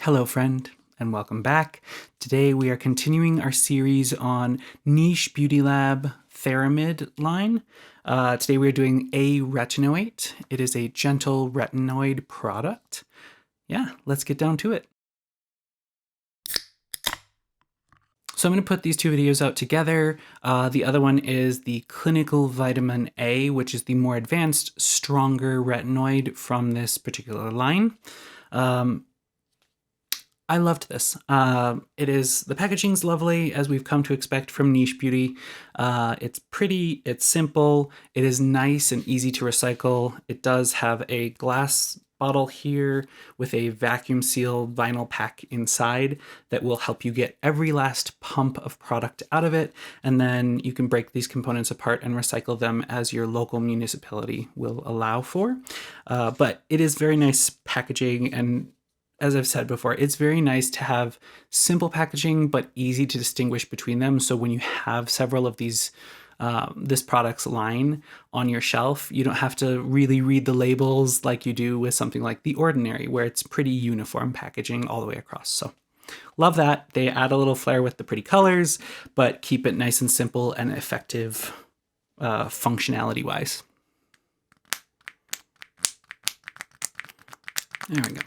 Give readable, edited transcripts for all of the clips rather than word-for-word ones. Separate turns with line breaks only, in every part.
Hello, friend, and welcome back. Today we are continuing our series on Niche Beauty Lab Theramid line. Today we are doing A-Retinoate. It is a gentle retinoid product. Yeah, let's get down to it. So I'm going to put these two videos out together. The other one is the Clinical Vitamin A, which is the more advanced, stronger retinoid from this particular line. I loved this. The packaging's lovely, as we've come to expect from niche beauty. It's pretty, it's simple, it is nice and easy to recycle. It does have a glass bottle here with a vacuum sealed vinyl pack inside that will help you get every last pump of product out of it. And then you can break these components apart and recycle them as your local municipality will allow for. But it is very nice packaging, and as I've said before, it's very nice to have simple packaging, but easy to distinguish between them. So when you have several of these, this product's line on your shelf, you don't have to really read the labels like you do with something like The Ordinary, where it's pretty uniform packaging all the way across. So love that. They add a little flair with the pretty colors, but keep it nice and simple and effective functionality-wise. There we go.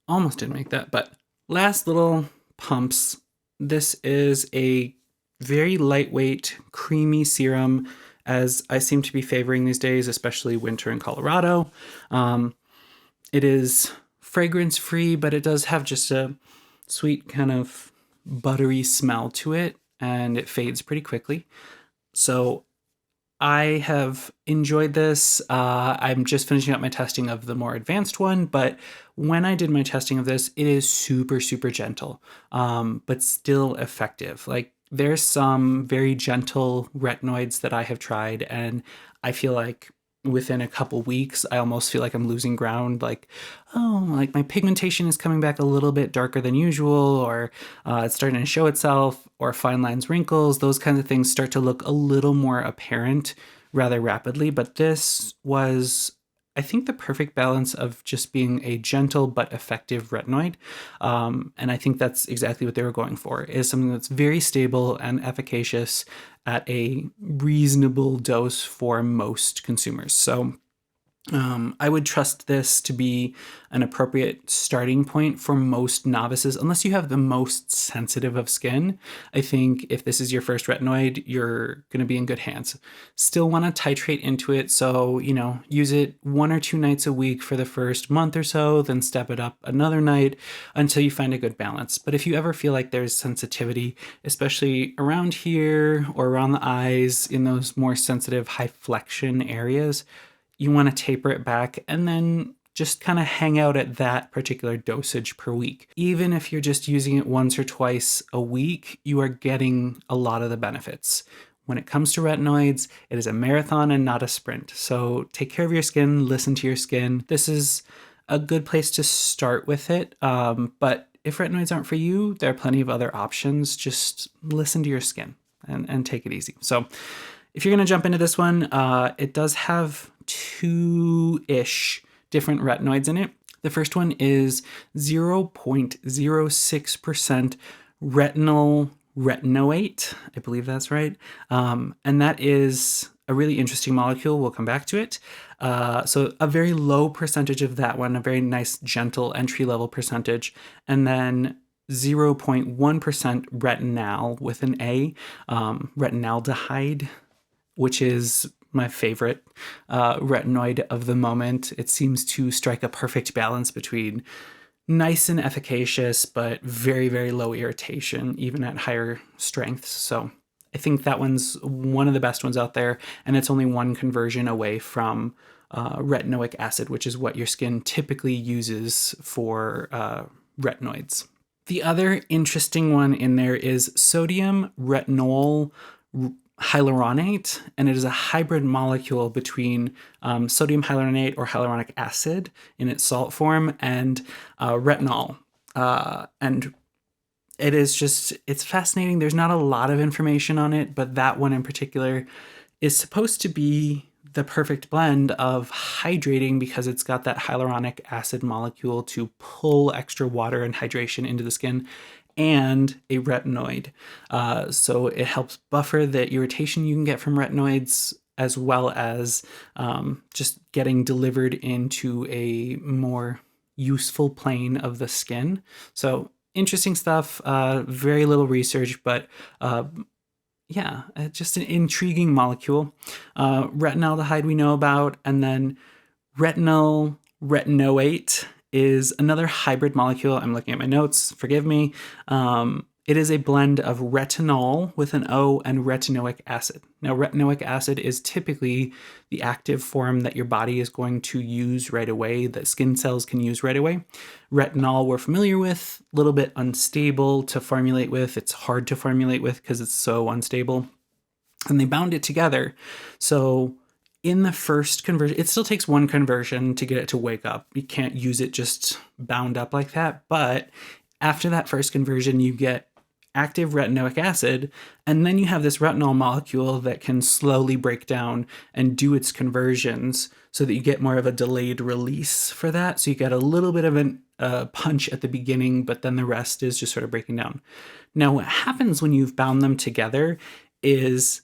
Almost didn't make that, but last little pumps. This is a very lightweight, creamy serum, as I seem to be favoring these days, especially winter in Colorado. It is fragrance-free, but it does have just a sweet kind of buttery smell to it, and it fades pretty quickly. So I have enjoyed this. I'm just finishing up my testing of the more advanced one, but when I did my testing of this, it is super, super gentle, but still effective. Like, there's some very gentle retinoids that I have tried, and I feel like within a couple weeks, I almost feel like I'm losing ground. Like, oh, like my pigmentation is coming back a little bit darker than usual, or it's starting to show itself, or fine lines, wrinkles, those kinds of things start to look a little more apparent rather rapidly. But this was, I think, the perfect balance of just being a gentle but effective retinoid. And I think that's exactly what they were going for, is something that's very stable and efficacious at a reasonable dose for most consumers. So I would trust this to be an appropriate starting point for most novices, unless you have the most sensitive of skin. I think if this is your first retinoid, you're going to be in good hands. Still want to titrate into it, so, you know, use it 1 or 2 nights a week for the first month or so, then step it up another night until you find a good balance. But if you ever feel like there's sensitivity, especially around here or around the eyes, in those more sensitive high flexion areas, you want to taper it back and then just kind of hang out at that particular dosage per week. Even if you're just using it once or twice a week, you are getting a lot of the benefits. When it comes to retinoids, it is a marathon and not a sprint. So take care of your skin, listen to your skin. This is a good place to start with it. But if retinoids aren't for you, there are plenty of other options. Just listen to your skin and take it easy. So if you're going to jump into this one, it does have 2-ish different retinoids in it. The first one is 0.06% retinoate. I believe that's right. And that is a really interesting molecule. We'll come back to it. So a very low percentage of that one, a very nice, gentle entry-level percentage. And then 0.1% retinal with an A, retinaldehyde, which is my favorite retinoid of the moment. It seems to strike a perfect balance between nice and efficacious, but very, very low irritation, even at higher strengths. So I think that one's one of the best ones out there, and it's only one conversion away from retinoic acid, which is what your skin typically uses for retinoids. The other interesting one in there is sodium retinol hyaluronate, and it is a hybrid molecule between sodium hyaluronate or hyaluronic acid in its salt form and retinol. And it is just, it's fascinating. There's not a lot of information on it, but that one in particular is supposed to be the perfect blend of hydrating because it's got that hyaluronic acid molecule to pull extra water and hydration into the skin, and a retinoid. So it helps buffer the irritation you can get from retinoids, as well as just getting delivered into a more useful plane of the skin. So interesting stuff, very little research, but yeah, just an intriguing molecule. Retinaldehyde we know about, and then retinoate is another hybrid molecule. I'm looking at my notes, forgive me. It is a blend of retinol with an O and retinoic acid. Now, retinoic acid is typically the active form that your body is going to use right away, that skin cells can use right away. Retinol we're familiar with, a little bit unstable to formulate with. It's hard to formulate with because it's so unstable. And they bound it together. So in the first conversion, it still takes one conversion to get it to wake up. You can't use it just bound up like that. But after that first conversion, you get active retinoic acid, and then you have this retinol molecule that can slowly break down and do its conversions so that you get more of a delayed release for that. So you get a little bit of a punch at the beginning, but then the rest is just sort of breaking down. Now, what happens when you've bound them together is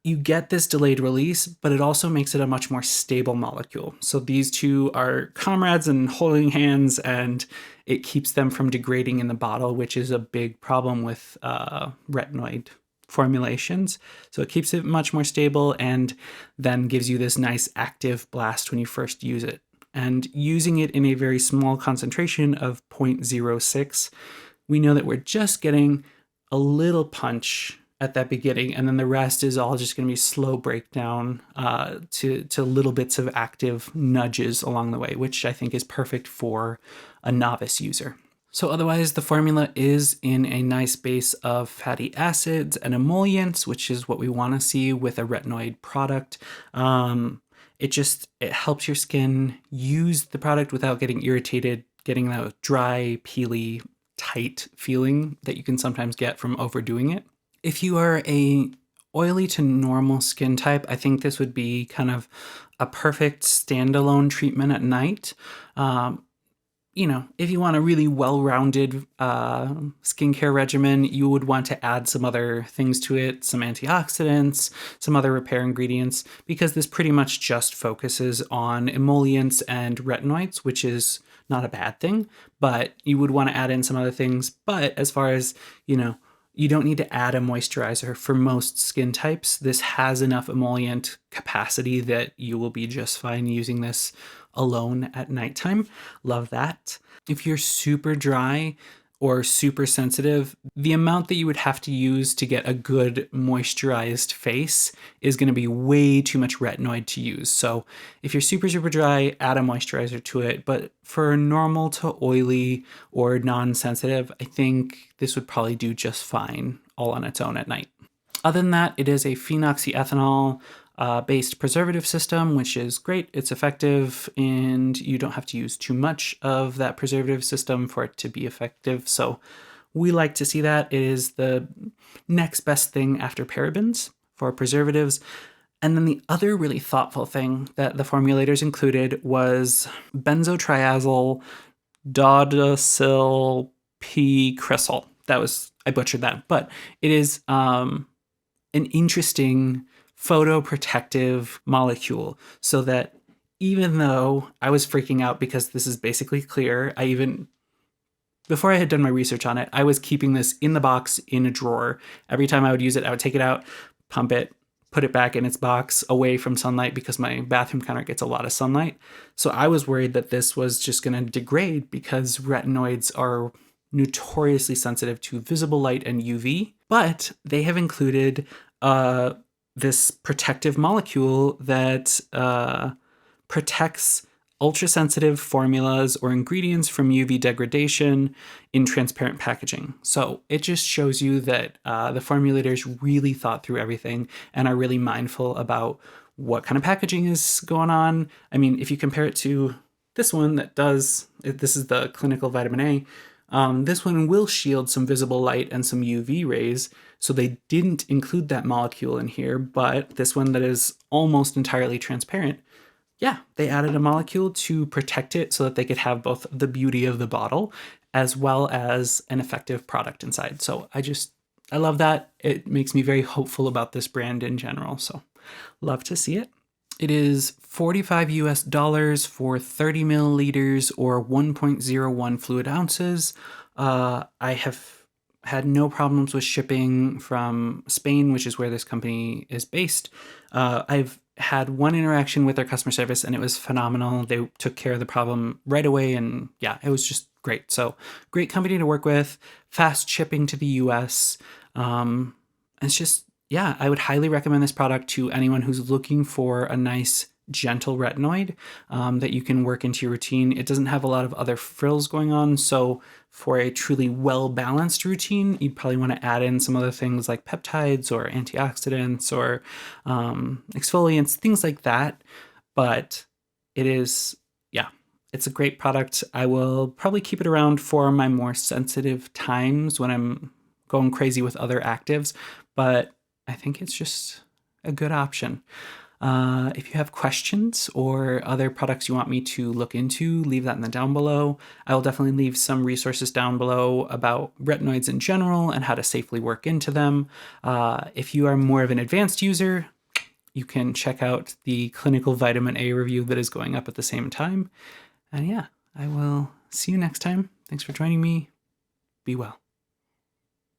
you get this delayed release, but it also makes it a much more stable molecule. So these two are comrades and holding hands, and it keeps them from degrading in the bottle, which is a big problem with retinoid formulations. So it keeps it much more stable and then gives you this nice active blast when you first use it. And using it in a very small concentration of 0.06, we know that we're just getting a little punch at that beginning, and then the rest is all just going to be slow breakdown to little bits of active nudges along the way, which I think is perfect for a novice user. So otherwise, the formula is in a nice base of fatty acids and emollients, which is what we want to see with a retinoid product. It helps your skin use the product without getting irritated, getting that dry, peely, tight feeling that you can sometimes get from overdoing it. If you are a oily to normal skin type, I think this would be kind of a perfect standalone treatment at night. If you want a really well-rounded skincare regimen, you would want to add some other things to it, some antioxidants, some other repair ingredients, because this pretty much just focuses on emollients and retinoids, which is not a bad thing, but you would want to add in some other things. But as far as, you don't need to add a moisturizer for most skin types. This has enough emollient capacity that you will be just fine using this alone at nighttime. Love that. If you're super dry or super sensitive, the amount that you would have to use to get a good moisturized face is going to be way too much retinoid to use. So if you're super, super dry, add a moisturizer to it. But for normal to oily or non-sensitive, I think this would probably do just fine all on its own at night. Other than that, it is a phenoxyethanol based preservative system, which is great. It's effective, and you don't have to use too much of that preservative system for it to be effective. So we like to see that. It is the next best thing after parabens for preservatives. And then the other really thoughtful thing that the formulators included was benzotriazyl dodecyl p-cresol. I butchered that, but it is an interesting photoprotective molecule, so that even though I was freaking out because this is basically clear, before I had done my research on it, I was keeping this in the box in a drawer. Every time I would use it, I would take it out, pump it, put it back in its box away from sunlight because my bathroom counter gets a lot of sunlight. So I was worried that this was just going to degrade because retinoids are notoriously sensitive to visible light and UV, but they have included this protective molecule that protects ultrasensitive formulas or ingredients from UV degradation in transparent packaging. So it just shows you that the formulators really thought through everything and are really mindful about what kind of packaging is going on. I mean, if you compare it to this one this is the clinical vitamin A, This one will shield some visible light and some UV rays, so they didn't include that molecule in here, but this one that is almost entirely transparent, yeah, they added a molecule to protect it so that they could have both the beauty of the bottle as well as an effective product inside. So I love that. It makes me very hopeful about this brand in general. So love to see it. It is $45 US for 30 milliliters or 1.01 fluid ounces. I have had no problems with shipping from Spain, which is where this company is based. I've had one interaction with their customer service and it was phenomenal. They took care of the problem right away, and yeah, it was just great. So great company to work with, fast shipping to the US. It's just, yeah, I would highly recommend this product to anyone who's looking for a nice gentle retinoid that you can work into your routine. It doesn't have a lot of other frills going on, so for a truly well-balanced routine, you'd probably want to add in some other things like peptides or antioxidants or exfoliants, things like that. But it is, yeah, it's a great product. I will probably keep it around for my more sensitive times when I'm going crazy with other actives, but I think it's just a good option. If you have questions or other products you want me to look into, leave that in the down below. I will definitely leave some resources down below about retinoids in general and how to safely work into them. If you are more of an advanced user, you can check out the clinical vitamin A review that is going up at the same time. And yeah, I will see you next time. Thanks for joining me. Be well.